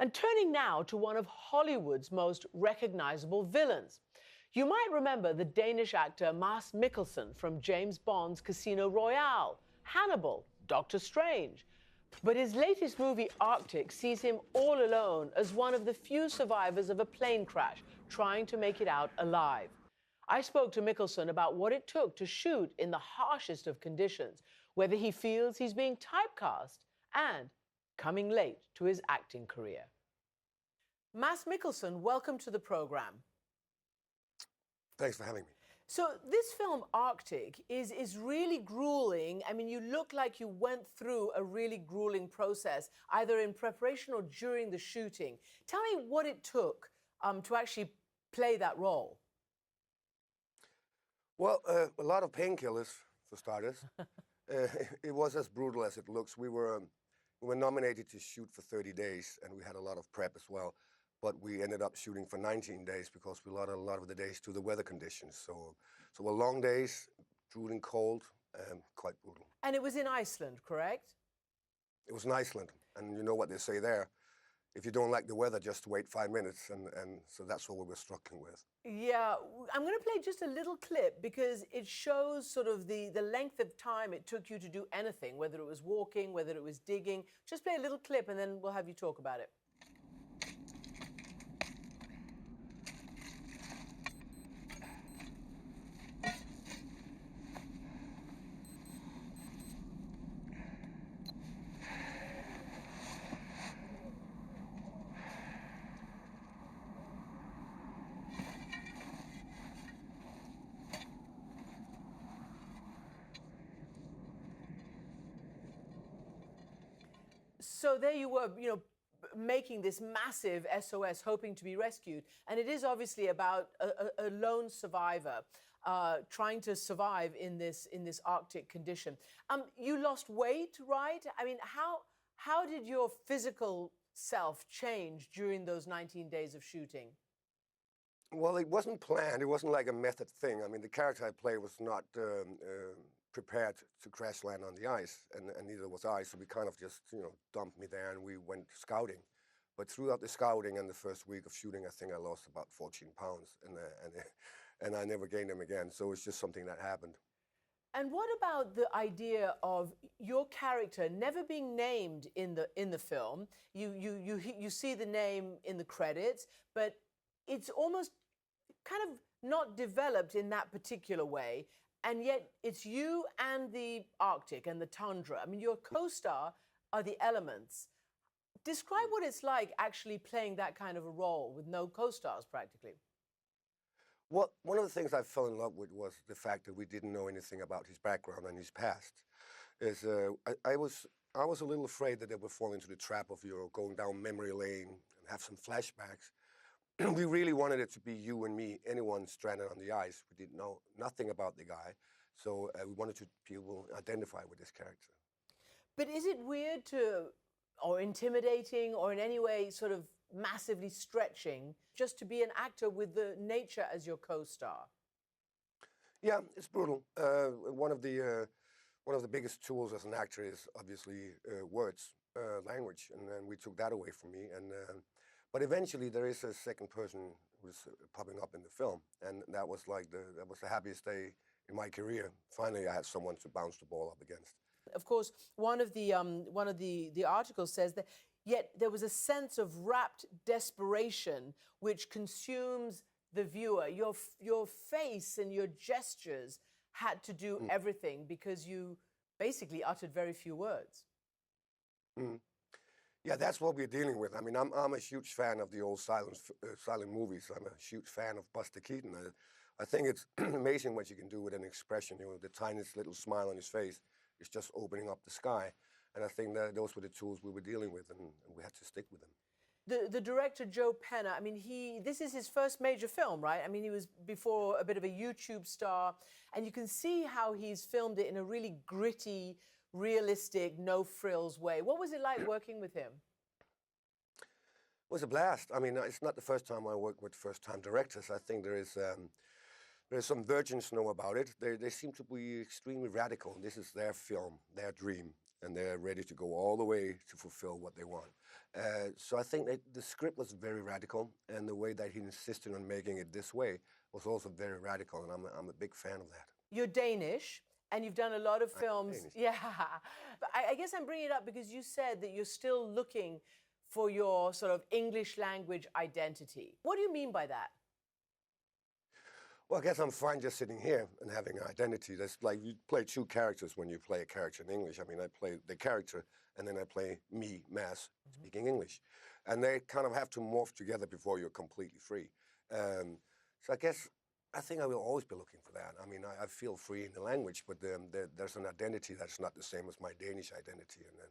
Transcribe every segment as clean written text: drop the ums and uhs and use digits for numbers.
And turning now to one of Hollywood's most recognizable villains. You might remember the Danish actor Mads Mikkelsen from James Bond's Casino Royale, Hannibal, Doctor Strange. But his latest movie, Arctic, sees him all alone as one of the few survivors of a plane crash, trying to make it out alive. I spoke to Mikkelsen about what it took to shoot in the harshest of conditions, whether he feels he's being typecast, and coming late to his acting career. Mads Mikkelsen, welcome to the program. Thanks for having me. So this film, Arctic, is really grueling. I mean, you look like you went through a really grueling process, either in preparation or during the shooting. Tell me what it took to actually play that role. Well, a lot of painkillers, for starters. It was as brutal as it looks. We were nominated to shoot for 30 days, and we had a lot of prep as well. But we ended up shooting for 19 days because we lost a lot of the days to the weather conditions. So were long days, drooling cold, quite brutal. And it was in Iceland, correct? It was in Iceland, and you know what they say there. If you don't like the weather, just wait 5 minutes, and so that's what we were struggling with. Yeah, I'm going to play just a little clip because it shows sort of the length of time it took you to do anything, whether it was walking, whether it was digging. Just play a little clip, and then we'll have you talk about it. So there you were, making this massive SOS, hoping to be rescued. And it is obviously about a lone survivor trying to survive in this Arctic condition. You lost weight, right? I mean, how did your physical self change during those 19 days of shooting? Well, it wasn't planned. It wasn't like a method thing. I mean, the character I played was not prepared to crash land on the ice, and neither was I. So we kind of just, dumped me there, and we went scouting. But throughout the scouting and the first week of shooting, I think I lost about 14 pounds, and I never gained them again. So it's just something that happened. And what about the idea of your character never being named in the film? You see the name in the credits, but it's almost kind of not developed in that particular way. And yet it's you and the Arctic and the tundra. I mean, your co-star are the elements. Describe what it's like actually playing that kind of a role with no co-stars practically. Well, one of the things I fell in love with was the fact that we didn't know anything about his background and his past. I was a little afraid that they would fall into the trap of going down memory lane and have some flashbacks. We really wanted it to be you and me, anyone stranded on the ice. We didn't know nothing about the guy, so we wanted to be able to identify with this character. But is it weird or intimidating, or in any way sort of massively stretching, just to be an actor with the nature as your co-star? Yeah, it's brutal. One of the biggest tools as an actor is obviously words, language, and then we took that away from me. But eventually, there is a second person who's popping up in the film, and that was the happiest day in my career. Finally, I had someone to bounce the ball up against. Of course, one of the articles says that yet there was a sense of rapt desperation which consumes the viewer. Your face and your gestures had to do everything because you basically uttered very few words. Yeah, that's what we're dealing with. I mean, I'm a huge fan of the old silent movies. I'm a huge fan of Buster Keaton. I think it's amazing what you can do with an expression. The tiniest little smile on his face is just opening up the sky. And I think that those were the tools we were dealing with, and we had to stick with them. The director, Joe Penna, I mean, this is his first major film, right? I mean, he was before a bit of a YouTube star, and you can see how he's filmed it in a really gritty, realistic, no-frills way. What was it like working with him? It was a blast. I mean, it's not the first time I work with first-time directors. I think there's some virgins know about it. They seem to be extremely radical. This is their film, their dream. and they're ready to go all the way to fulfill what they want. So I think that the script was very radical, and the way that he insisted on making it this way was also very radical, and I'm a big fan of that. You're Danish, and you've done a lot of films. Danish. Yeah. But I guess I'm bringing it up because you said that you're still looking for your sort of English language identity. What do you mean by that? Well, I guess I'm fine just sitting here and having an identity. That's like you play two characters when you play a character in English. I mean, I play the character, and then I play me, Mads, speaking English. And they kind of have to morph together before you're completely free. So I think I will always be looking for that. I mean, I feel free in the language, but there's an identity that's not the same as my Danish identity. And then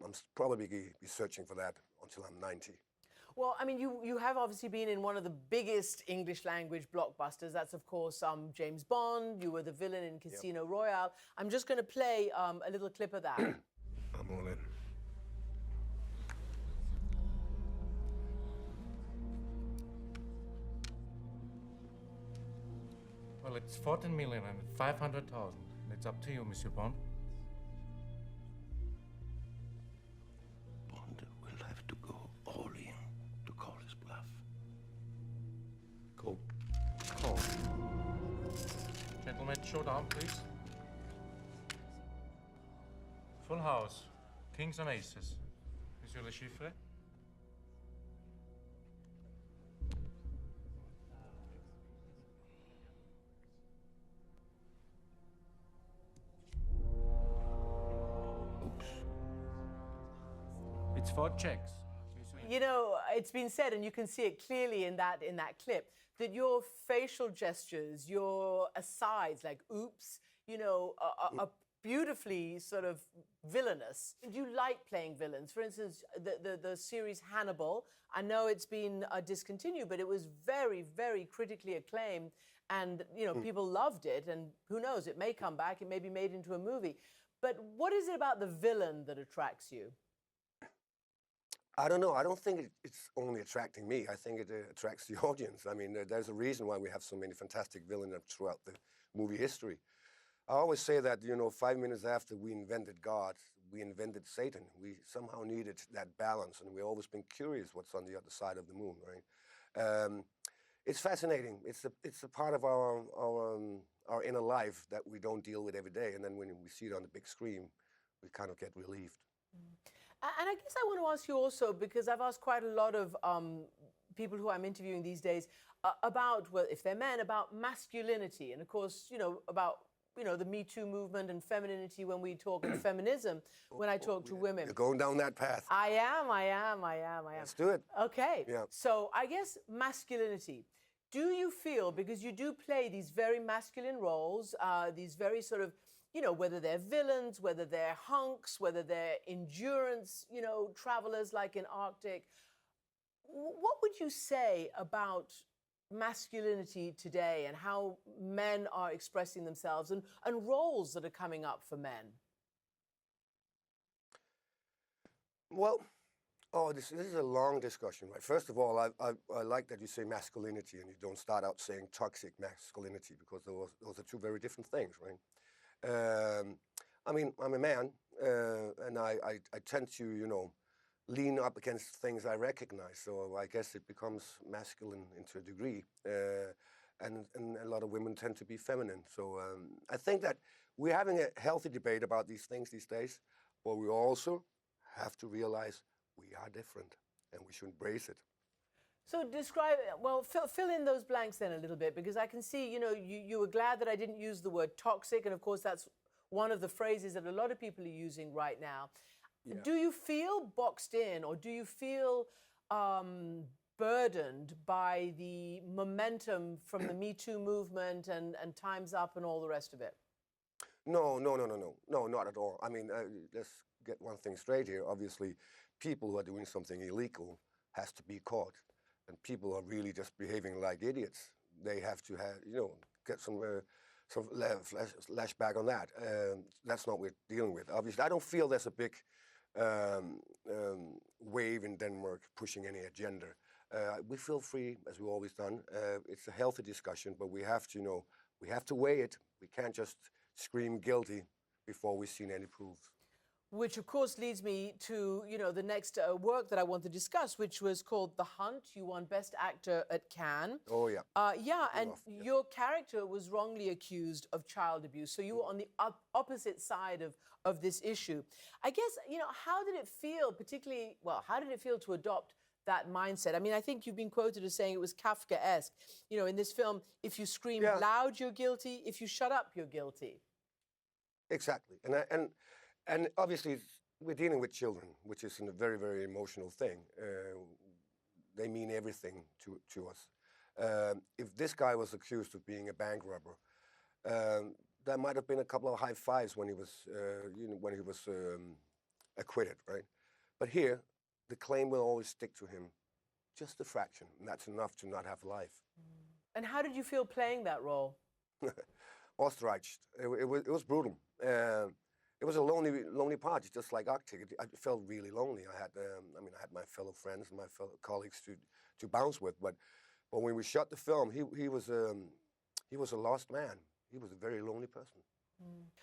I'm probably be searching for that until I'm 90. Well, I mean, you have obviously been in one of the biggest English language blockbusters. That's, of course, James Bond. You were the villain in Casino Royale. I'm just going to play a little clip of that. I'm all in. Well, it's 14,500,000. It's up to you, Monsieur Bond. Bond will have to go all in to call his bluff. Go. Call. Gentlemen, show down, please. Full house. Kings and aces. Monsieur Le Chiffre? It's 4 checks. You know, it's been said, and you can see it clearly in that clip, that your facial gestures, your asides, like oops, you know, are beautifully sort of villainous. Do you like playing villains? For instance, the series Hannibal, I know it's been discontinued, but it was very, very critically acclaimed, and, you know, people loved it, and who knows, it may come back, it may be made into a movie. But what is it about the villain that attracts you? I don't know. I don't think it's only attracting me. I think it attracts the audience. I mean, there's a reason why we have so many fantastic villains throughout the movie history. I always say that, you know, 5 minutes after we invented God, we invented Satan. We somehow needed that balance, and we've always been curious what's on the other side of the moon, right? It's fascinating. It's a part of our inner life that we don't deal with every day, and then when we see it on the big screen, we kind of get relieved. And I guess I want to ask you also, because I've asked quite a lot of people who I'm interviewing these days about, well, if they're men, about masculinity. And of course, you know, about, you know, the Me Too movement and femininity when we talk and feminism, when I talk to women. You're going down that path. I am. Let's do it. Okay. Yeah. So I guess masculinity. Do you feel, because you do play these very masculine roles, these very sort of, you know, whether they're villains, whether they're hunks, whether they're endurance, you know, travelers like in Arctic. What would you say about masculinity today and how men are expressing themselves and roles that are coming up for men? Well, this is a long discussion, right? First of all, I like that you say masculinity and you don't start out saying toxic masculinity, because those are two very different things, right? I mean, I'm a man, and I tend to, you know, lean up against things I recognize. So I guess it becomes masculine to a degree, and a lot of women tend to be feminine. So I think that we're having a healthy debate about these things these days, but we also have to realize we are different, and we should embrace it. So describe, well, fill in those blanks then a little bit, because I can see, you know, you were glad that I didn't use the word toxic, and of course that's one of the phrases that a lot of people are using right now. Yeah. Do you feel boxed in, or do you feel burdened by the momentum from the Me Too movement and Time's Up and all the rest of it? No, not at all. I mean, let's get one thing straight here. Obviously, people who are doing something illegal has to be caught. And people are really just behaving like idiots. They have to have, you know, get some flashback on that. That's not what we're dealing with. Obviously, I don't feel there's a big wave in Denmark pushing any agenda. We feel free, as we've always done. It's a healthy discussion, but we have to, you know, we have to weigh it. We can't just scream guilty before we've seen any proof. Which, of course, leads me to, the next work that I want to discuss, which was called The Hunt. You won Best Actor at Cannes. Oh, yeah. Yeah, and Yeah. your character was wrongly accused of child abuse. So you were on the opposite side of this issue. I guess, how did it feel, particularly, how did it feel to adopt that mindset? I mean, I think you've been quoted as saying it was Kafkaesque. In this film, if you scream loud, you're guilty. If you shut up, you're guilty. Exactly. And obviously, we're dealing with children, which is a very, very emotional thing. They mean everything to us. If this guy was accused of being a bank robber, there might have been a couple of high fives when he was acquitted, right? But here, the claim will always stick to him, just a fraction, and that's enough to not have life. And how did you feel playing that role? Ostrached. It was brutal. It was a lonely part, just like Arctic. I felt really lonely. I had my fellow friends and my fellow colleagues to bounce with. But when we shot the film, he was a lost man. He was a very lonely person.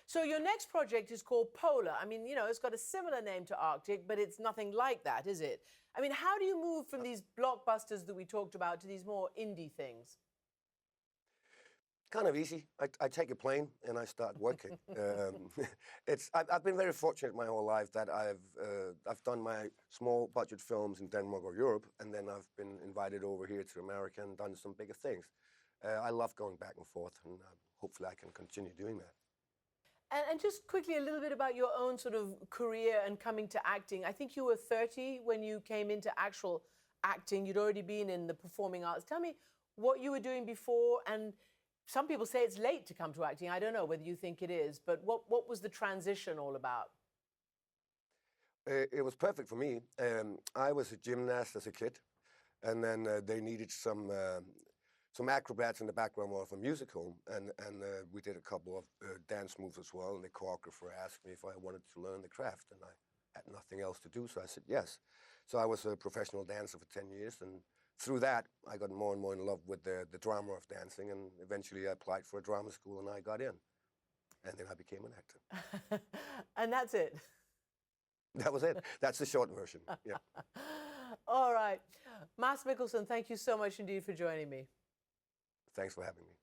So your next project is called Polar. I mean, it's got a similar name to Arctic, but it's nothing like that, is it? I mean, how do you move from these blockbusters that we talked about to these more indie things? Kind of easy. I take a plane and I start working. I've been very fortunate my whole life that I've done my small budget films in Denmark or Europe, and then I've been invited over here to America and done some bigger things. I love going back and forth, and hopefully I can continue doing that. And just quickly, a little bit about your own sort of career and coming to acting. I think you were 30 when you came into actual acting. You'd already been in the performing arts. Tell me what you were doing before, and some people say it's late to come to acting. I don't know whether you think it is, but what was the transition all about? It was perfect for me. I was a gymnast as a kid, and then they needed some acrobats in the background of a musical, and we did a couple of dance moves as well, and the choreographer asked me if I wanted to learn the craft, and I had nothing else to do, so I said yes. So I was a professional dancer for 10 years, and through that, I got more and more in love with the drama of dancing, and eventually I applied for a drama school, and I got in. And then I became an actor. And that's it? That was it. That's the short version, yeah. All right. Mads Mikkelsen, thank you so much indeed for joining me. Thanks for having me.